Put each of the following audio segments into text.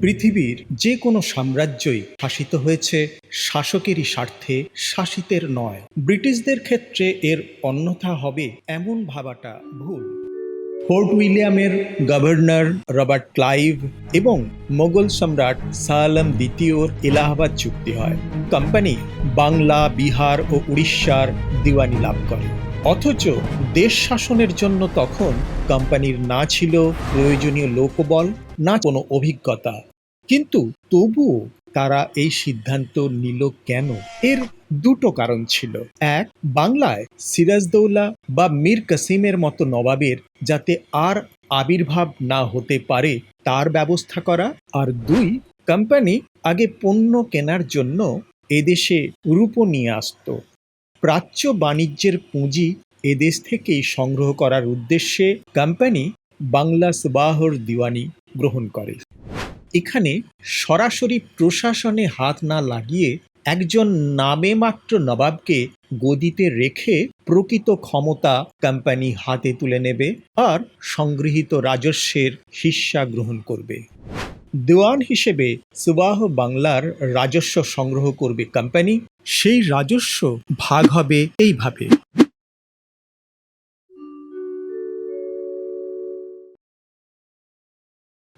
পৃথিবীর যে কোনো সাম্রাজ্যই শাসিত হয়েছে শাসকেরই স্বার্থে, শাসিতের নয়। ব্রিটিশদের ক্ষেত্রে এর অন্যথা হবে এমন ভাবাটা ভুল। ফোর্ট উইলিয়ামের গভর্নর রবার্ট ক্লাইভ এবং মোগল সম্রাট শাহ আলম দ্বিতীয়র এলাহাবাদ চুক্তি হয়। কোম্পানি বাংলা, বিহার ও উড়িষ্যার দিওয়ানি লাভ করে। অথচ দেশ শাসনের জন্য তখন কোম্পানির না ছিল প্রয়োজনীয় লোকবল, না কোনো অভিজ্ঞতা। কিন্তু তবুও তারা এই সিদ্ধান্ত নিল কেন? এর দুটো কারণ ছিল। এক, বাংলায় সিরাজদৌল্লা বা মীর কাসিমের মতো নবাবের যাতে আর আবির্ভাব না হতে পারে তার ব্যবস্থা করা। আর দুই, কোম্পানি আগে পণ্য কেনার জন্য এদেশে রূপো নিয়ে আসত। প্রাচ্য বাণিজ্যের পুঁজি এদেশ থেকেই সংগ্রহ করার উদ্দেশ্যে কোম্পানি বাংলা সুবাহর দিওয়ানি গ্রহণ করে। এখানে সরাসরি প্রশাসনে হাত না লাগিয়ে একজন নামে মাত্র নবাবকে গদিতে রেখে প্রকৃত ক্ষমতা কোম্পানি হাতে তুলে নেবে আর সংগৃহীত রাজস্বের হিস্সা গ্রহণ করবে। দেওয়ান হিসেবে সুবাহ বাংলার রাজস্ব সংগ্রহ করবে কোম্পানি। সেই রাজস্ব ভাগ হবে এইভাবে।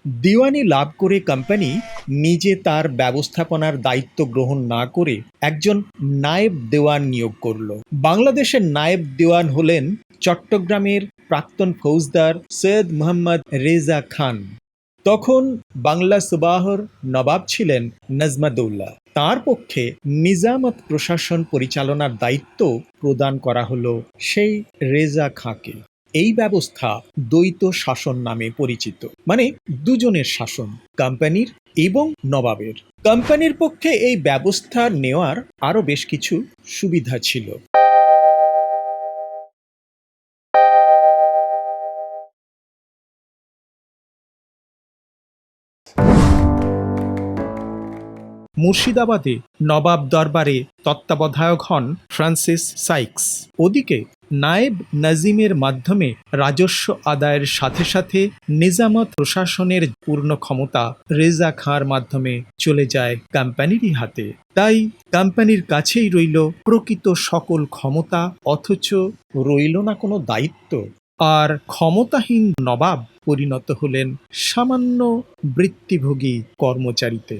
দিওয়ানি লাভ করে কোম্পানি নিজে তার ব্যবস্থাপনার দায়িত্ব গ্রহণ না করে একজন নায়েব দেওয়ান নিয়োগ করল। বাংলাদেশের নায়েব দেওয়ান হলেন চট্টগ্রামের প্রাক্তন ফৌজদার সৈয়দ মোহাম্মদ রেজা খান। তখন বাংলা সুবাহর নবাব ছিলেন নজমাদৌল্লা। তার পক্ষে নিজামত প্রশাসন পরিচালনার দায়িত্ব প্রদান করা হলো সেই রেজা খাঁকে। এই ব্যবস্থা দ্বৈত শাসন নামে পরিচিত, মানে দুজনের শাসন, কোম্পানির এবং নবাবের। কোম্পানির পক্ষে এই ব্যবস্থা নেওয়ার আরো বেশ কিছু সুবিধা ছিল। মুর্শিদাবাদে নবাব দরবারে তত্ত্বাবধায়ক হন ফ্রান্সিস সাইক্স। ওদিকে নায়েব নাজিমের মাধ্যমে রাজস্ব আদায়ের সাথে সাথে নিজামত প্রশাসনের পূর্ণ ক্ষমতা রেজা খাঁর মাধ্যমে চলে যায় কোম্পানিরই হাতে। তাই কোম্পানির কাছেই রইল প্রকৃত সকল ক্ষমতা, অথচ রইল না কোনো দায়িত্ব। আর ক্ষমতাহীন নবাব পরিণত হলেন সামান্য বৃত্তিভোগী কর্মচারীতে।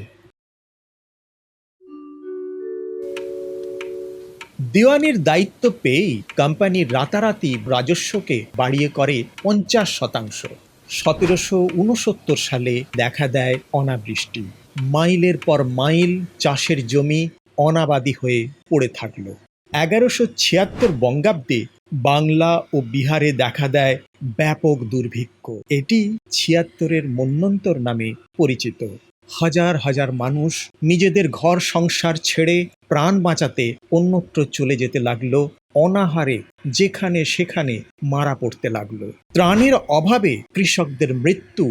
দিওয়ানির দায়িত্ব পেয়েই কোম্পানি রাতারাতি রাজস্বকে বাড়িয়ে করে 50%। 1769 সালে দেখা দেয় অনাবৃষ্টি। মাইলের পর মাইল চাষের জমি অনাবাদি হয়ে পড়ে থাকল। 1176 বঙ্গাব্দে বাংলা ও বিহারে দেখা দেয় ব্যাপক দুর্ভিক্ষ। এটি 76-এর মন্বন্তর নামে পরিচিত। হাজার হাজার মানুষ নিজেদের ঘর সংসার ছেড়ে প্রাণ বাঁচাতে অন্যত্র চলে যেতে লাগলো। অনাহারে যেখানে সেখানে মারা পড়তে লাগলো। ত্রাণের অভাবে কৃষকদের মৃত্যু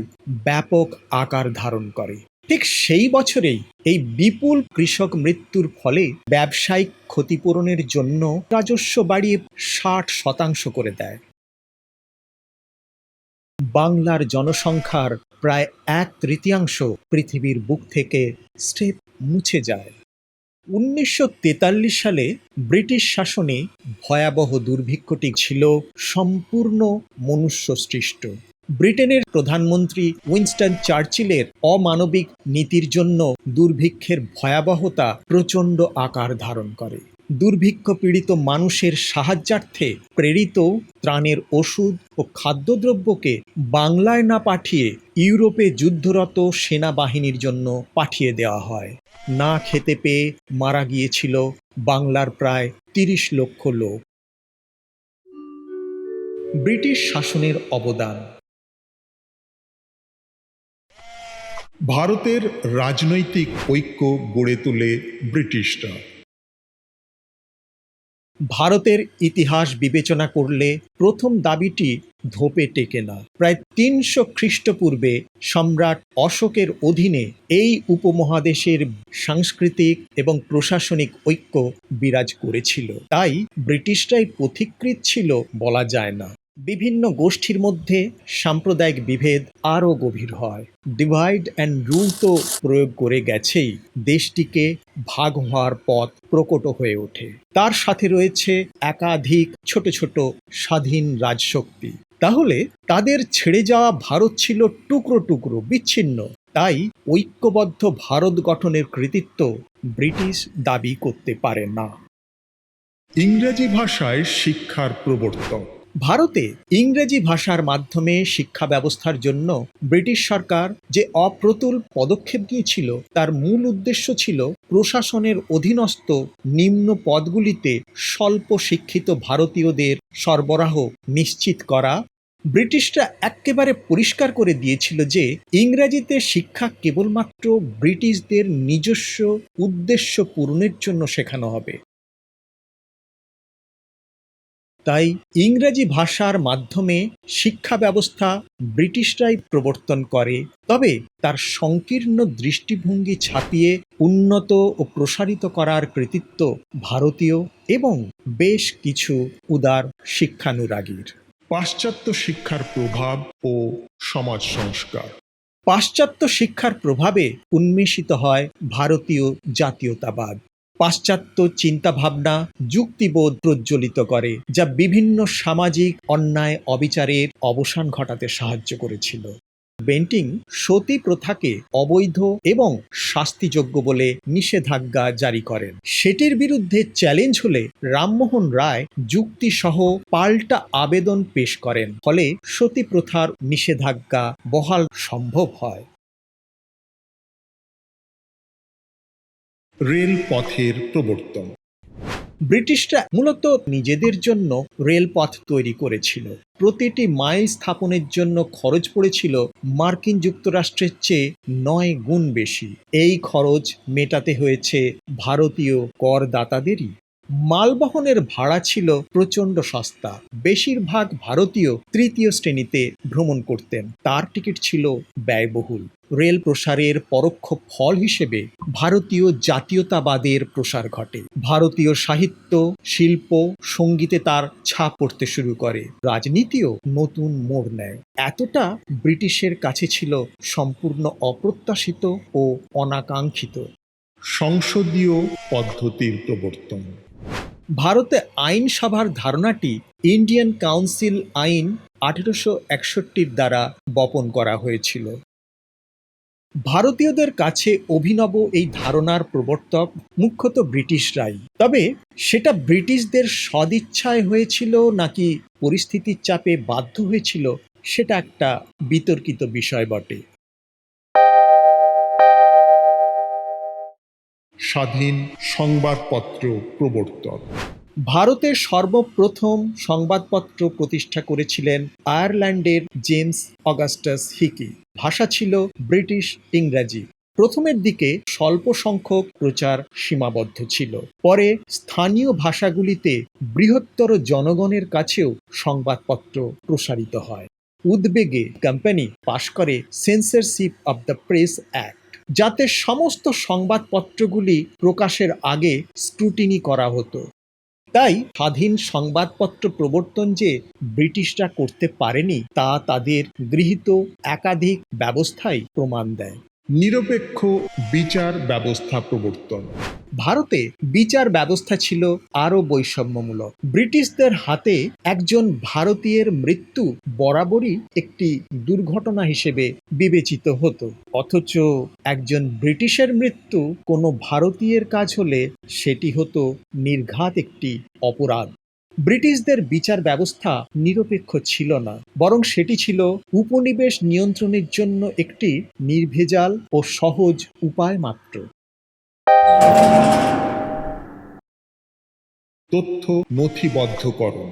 ব্যাপক আকার ধারণ করে। ঠিক সেই বছরেই এই বিপুল কৃষক মৃত্যুর ফলে ব্যবসায়িক ক্ষতিপূরণের জন্য রাজস্ব বাড়িয়ে 60% করে দেয়। বাংলার জনসংখ্যার প্রায় 1/3 পৃথিবীর বুক থেকে স্টেপ মুছে যায়। 1943 সালে ব্রিটিশ শাসনে ভয়াবহ দুর্ভিক্ষটি ছিল সম্পূর্ণ মনুষ্য সৃষ্ট। ব্রিটেনের প্রধানমন্ত্রী উইনস্টন চার্চিলের অমানবিক নীতির জন্য দুর্ভিক্ষের ভয়াবহতা প্রচণ্ড আকার ধারণ করে। দুর্ভিক্ষ পীড়িত মানুষের সাহায্যার্থে প্রেরিত ত্রাণের ওষুধ ও খাদ্যদ্রব্যকে বাংলায় না পাঠিয়ে ইউরোপে যুদ্ধরত সেনাবাহিনীর জন্য পাঠিয়ে দেওয়া হয়। না খেতে পেয়ে মারা গিয়েছিল বাংলার প্রায় 30 লক্ষ লোক। ব্রিটিশ শাসনের অবদান। ভারতের রাজনৈতিক ঐক্য গড়ে তোলে ব্রিটিশরা। ভারতের ইতিহাস বিবেচনা করলে প্রথম দাবিটি ধোপে টেকে না। প্রায় ৩০০ খ্রিস্টপূর্বে সম্রাট অশোকের অধীনে এই উপমহাদেশের সাংস্কৃতিক এবং প্রশাসনিক ঐক্য বিরাজ করেছিল। তাই ব্রিটিশরাই পথিকৃৎ ছিল বলা যায় না। বিভিন্ন গোষ্ঠীর মধ্যে সাম্প্রদায়িক বিভেদ আরও গভীর হয়। ডিভাইড অ্যান্ড রুল তো প্রয়োগ করে গেছেই, দেশটিকে ভাগ হওয়ার পথ প্রকট হয়ে ওঠে। তার সাথে রয়েছে একাধিক ছোট ছোট স্বাধীন রাজশক্তি। তাহলে তাদের ছেড়ে যাওয়া ভারত ছিল টুকরো টুকরো, বিচ্ছিন্ন। তাই ঐক্যবদ্ধ ভারত গঠনের কৃতিত্ব ব্রিটিশ দাবি করতে পারে না। ইংরেজি ভাষায় শিক্ষার প্রবর্তন। ভারতে ইংরেজি ভাষার মাধ্যমে শিক্ষা ব্যবস্থার জন্য ব্রিটিশ সরকার যে অপ্রতুল পদক্ষেপ নিয়েছিল তার মূল উদ্দেশ্য ছিল প্রশাসনের অধীনস্থ নিম্ন পদগুলিতে স্বল্প শিক্ষিত ভারতীয়দের সরবরাহ নিশ্চিত করা। ব্রিটিশরা একেবারে পরিষ্কার করে দিয়েছিল যে ইংরেজিতে শিক্ষা কেবলমাত্র ব্রিটিশদের নিজস্ব উদ্দেশ্য পূরণের জন্য শেখানো হবে। তাই ইংরেজি ভাষার মাধ্যমে শিক্ষা ব্যবস্থা ব্রিটিশরাই প্রবর্তন করে, তবে তার সংকীর্ণ দৃষ্টিভঙ্গি ছাপিয়ে উন্নত ও প্রসারিত করার কৃতিত্ব ভারতীয় এবং বেশ কিছু উদার শিক্ষানুরাগীর। পাশ্চাত্য শিক্ষার প্রভাব ও সমাজ সংস্কার। পাশ্চাত্য শিক্ষার প্রভাবে উন্মেষিত হয় ভারতীয় জাতীয়তাবাদ। পাশ্চাত্য চিন্তাভাবনা যুক্তিবোধ প্রজ্বলিত করে, যা বিভিন্ন সামাজিক অন্যায় অবিচারের অবসান ঘটাতে সাহায্য করেছিল। বেন্টিং সতী প্রথাকে অবৈধ এবং শাস্তিযোগ্য বলে নিষেধাজ্ঞা জারি করেন। সেটির বিরুদ্ধে চ্যালেঞ্জ হলে রামমোহন রায় যুক্তিসহ পাল্টা আবেদন পেশ করেন, ফলে সতী প্রথার নিষেধাজ্ঞা বহাল সম্ভব হয়। রেলপথের প্রবর্তন। ব্রিটিশরা মূলত নিজেদের জন্য রেলপথ তৈরি করেছিল। প্রতিটি মাইল স্থাপনের জন্য খরচ পড়েছিল মার্কিন যুক্তরাষ্ট্রের চেয়ে ৯ গুণ বেশি। এই খরচ মেটাতে হয়েছে ভারতীয় করদাতাদেরই। মালবহনের ভাড়া ছিল প্রচণ্ড সস্তা। বেশিরভাগ ভারতীয় তৃতীয় শ্রেণীতে ভ্রমণ করতেন, তার টিকিট ছিল ব্যয়বহুল। রেল প্রসারের পরোক্ষ ফল হিসেবে ভারতীয় জাতীয়তাবাদের প্রসার ঘটে। ভারতীয় সাহিত্য, শিল্প, সঙ্গীতে তার ছাপ পড়তে শুরু করে। রাজনীতিও নতুন মোড় নেয়। এতটা ব্রিটিশের কাছে ছিল সম্পূর্ণ অপ্রত্যাশিত ও অনাকাঙ্ক্ষিত। সংসদীয় পদ্ধতির প্রবর্তন। ভারতে আইনসভার ধারণাটি ইন্ডিয়ান কাউন্সিল আইন 1861 দ্বারা বপন করা হয়েছিল। ভারতীয়দের কাছে অভিনব এই ধারণার প্রবর্তক মুখ্যত ব্রিটিশরাই। তবে সেটা ব্রিটিশদের সদিচ্ছায় হয়েছিল নাকি পরিস্থিতির চাপে বাধ্য হয়েছিল, সেটা একটা বিতর্কিত বিষয় বটে। স্বাধীন সংবাদপত্র প্রবর্তন। ভারতের সর্বপ্রথম সংবাদপত্র প্রতিষ্ঠা করেছিলেন আয়ারল্যান্ডের জেমস অগাস্টাস হিকি। ভাষা ছিল ব্রিটিশ ইংরাজি। প্রথমের দিকে স্বল্প সংখ্যক প্রচার সীমাবদ্ধ ছিল, পরে স্থানীয় ভাষাগুলিতে বৃহত্তর জনগণের কাছেও সংবাদপত্র প্রসারিত হয়। উদ্বেগে কোম্পানি পাশ করে censorship of the press act, যাতে সমস্ত সংবাদপত্রগুলি প্রকাশের আগে স্ক্রুটিনি করা হতো। তাই স্বাধীন সংবাদপত্র প্রবর্তন যে ব্রিটিশরা করতে পারেনি তা তাদের গৃহীত একাধিক ব্যবস্থাই প্রমাণ দেয়। নিরপেক্ষ বিচার ব্যবস্থা প্রবর্তন। ভারতে বিচার ব্যবস্থা ছিল আরও বৈষম্যমূলক। ব্রিটিশদের হাতে একজন ভারতীয়ের মৃত্যু বরাবরই একটি দুর্ঘটনা হিসেবে বিবেচিত হতো, অথচ একজন ব্রিটিশের মৃত্যু কোনো ভারতীয়ের কাজ হলে সেটি হতো নির্ঘাত একটি অপরাধ। ব্রিটিশদের বিচার ব্যবস্থা নিরপেক্ষ ছিল না, বরং সেটি ছিল উপনিবেশ নিয়ন্ত্রণের জন্য একটি নির্ভেজাল ও সহজ উপায় মাত্র। তথ্য নথিবদ্ধকরণ।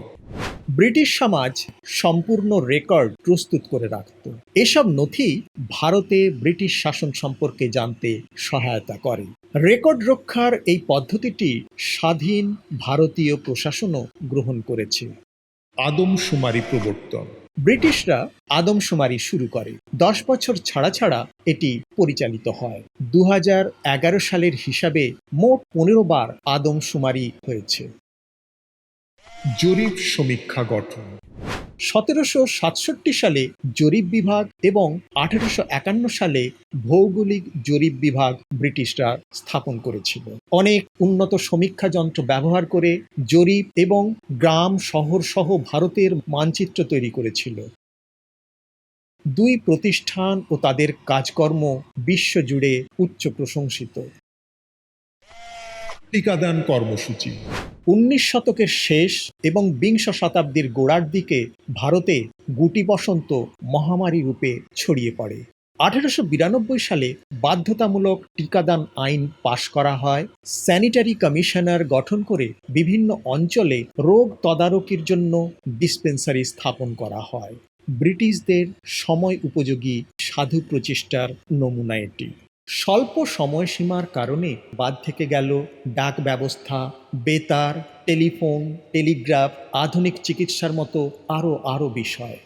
ব্রিটিশ সমাজ সম্পূর্ণ রেকর্ড প্রস্তুত করে রাখত। এসব নথি ভারতে ব্রিটিশ শাসন সম্পর্কে জানতে সহায়তা করে। রেকর্ড রক্ষার এই পদ্ধতিটি স্বাধীন ভারতীয় প্রশাসনও গ্রহণ করেছে। আদমশুমারি প্রবর্তন। ব্রিটিশরা আদমশুমারি শুরু করে। 10 বছর ছাড়া ছাড়া এটি পরিচালিত হয়। 2011 সালের হিসাবে মোট 15 বার আদমশুমারি হয়েছে। জরিপ সমীক্ষা গঠন। 1767 সালে জরিপ বিভাগ এবং 1851 সালে ভৌগোলিক জরিপ বিভাগ ব্রিটিশরা স্থাপন করেছিল। অনেক উন্নত সমীক্ষা যন্ত্র ব্যবহার করে জরিপ এবং গ্রাম শহর সহ ভারতের মানচিত্র তৈরি করেছিল। দুই প্রতিষ্ঠান ও তাদের কাজকর্ম বিশ্বজুড়ে উচ্চ প্রশংসিত। টিকাদান কর্মসূচি। 19 শতকের শেষ এবং বিংশ শতাব্দীর গোড়ার দিকে ভারতে গুটি বসন্ত মহামারী রূপে ছড়িয়ে পড়ে। 1892 সালে বাধ্যতামূলক টিকাদান আইন পাশ করা হয়। স্যানিটারি কমিশনার গঠন করে বিভিন্ন অঞ্চলে রোগ তদারকির জন্য ডিসপেন্সারি স্থাপন করা হয়। ব্রিটিশদের সময় উপযোগী সাধু প্রচেষ্টার নমুনা এটি। স্বল্প সময়সীমার কারণে বাদ থেকে গেল ডাক ব্যবস্থা, বেতার, টেলিফোন, টেলিগ্রাফ, আধুনিক চিকিৎসার মতো আরও বিষয়।